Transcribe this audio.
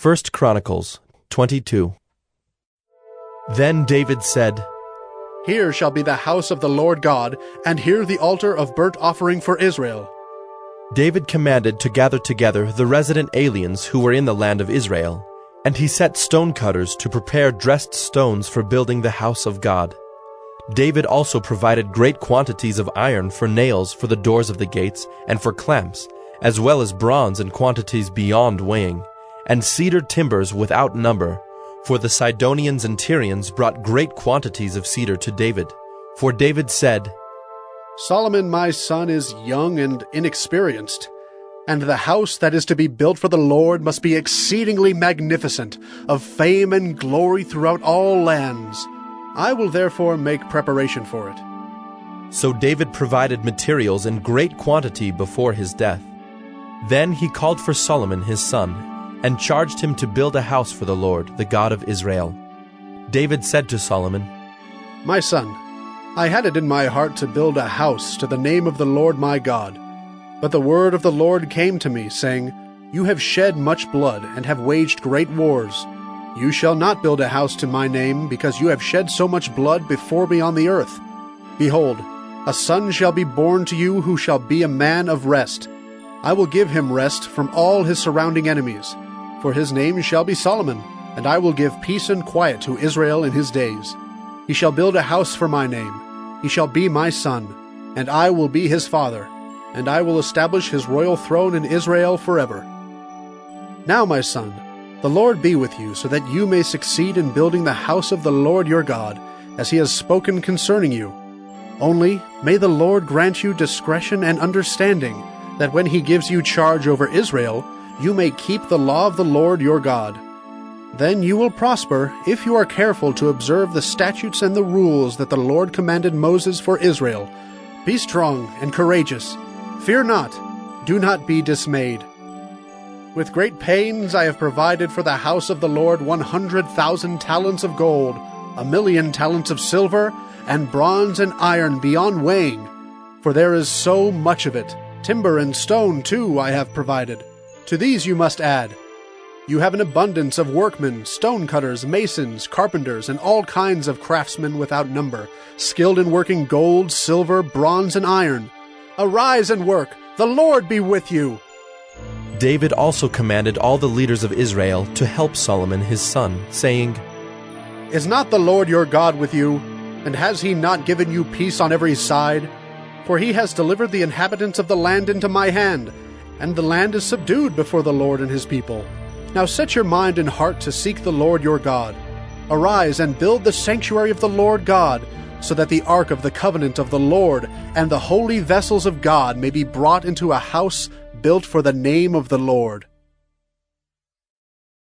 1 Chronicles 22. Then David said, Here shall be the house of the Lord God, and here the altar of burnt offering for Israel. David commanded to gather together the resident aliens who were in the land of Israel, and he set stonecutters to prepare dressed stones for building the house of God. David also provided great quantities of iron for nails for the doors of the gates and for clamps, as well as bronze in quantities beyond weighing, and cedar timbers without number, for the Sidonians and Tyrians brought great quantities of cedar to David. For David said, Solomon my son is young and inexperienced, and the house that is to be built for the Lord must be exceedingly magnificent, of fame and glory throughout all lands. I will therefore make preparation for it. So David provided materials in great quantity before his death. Then he called for Solomon his son, and charged him to build a house for the Lord, the God of Israel. David said to Solomon, My son, I had it in my heart to build a house to the name of the Lord my God. But the word of the Lord came to me, saying, You have shed much blood, and have waged great wars. You shall not build a house to my name, because you have shed so much blood before me on the earth. Behold, a son shall be born to you who shall be a man of rest. I will give him rest from all his surrounding enemies. For his name shall be Solomon, and I will give peace and quiet to Israel in his days. He shall build a house for my name. He shall be my son, and I will be his father, and I will establish his royal throne in Israel forever. Now, my son, the Lord be with you, so that you may succeed in building the house of the Lord your God, as he has spoken concerning you. Only may the Lord grant you discretion and understanding, that when he gives you charge over Israel, you may keep the law of the Lord your God. Then you will prosper if you are careful to observe the statutes and the rules that the Lord commanded Moses for Israel. Be strong and courageous. Fear not. Do not be dismayed. With great pains I have provided for the house of the Lord 100,000 talents of gold, 1,000,000 talents of silver, and bronze and iron beyond weighing. For there is so much of it. Timber and stone, too, I have provided. To these you must add. You have an abundance of workmen, stonecutters, masons, carpenters, and all kinds of craftsmen without number, skilled in working gold, silver, bronze, and iron. Arise and work. The Lord be with you. David also commanded all the leaders of Israel to help Solomon his son, saying, Is not the Lord your God with you? And has he not given you peace on every side? For he has delivered the inhabitants of the land into my hand, and the land is subdued before the Lord and his people. Now set your mind and heart to seek the Lord your God. Arise and build the sanctuary of the Lord God, so that the ark of the covenant of the Lord and the holy vessels of God may be brought into a house built for the name of the Lord.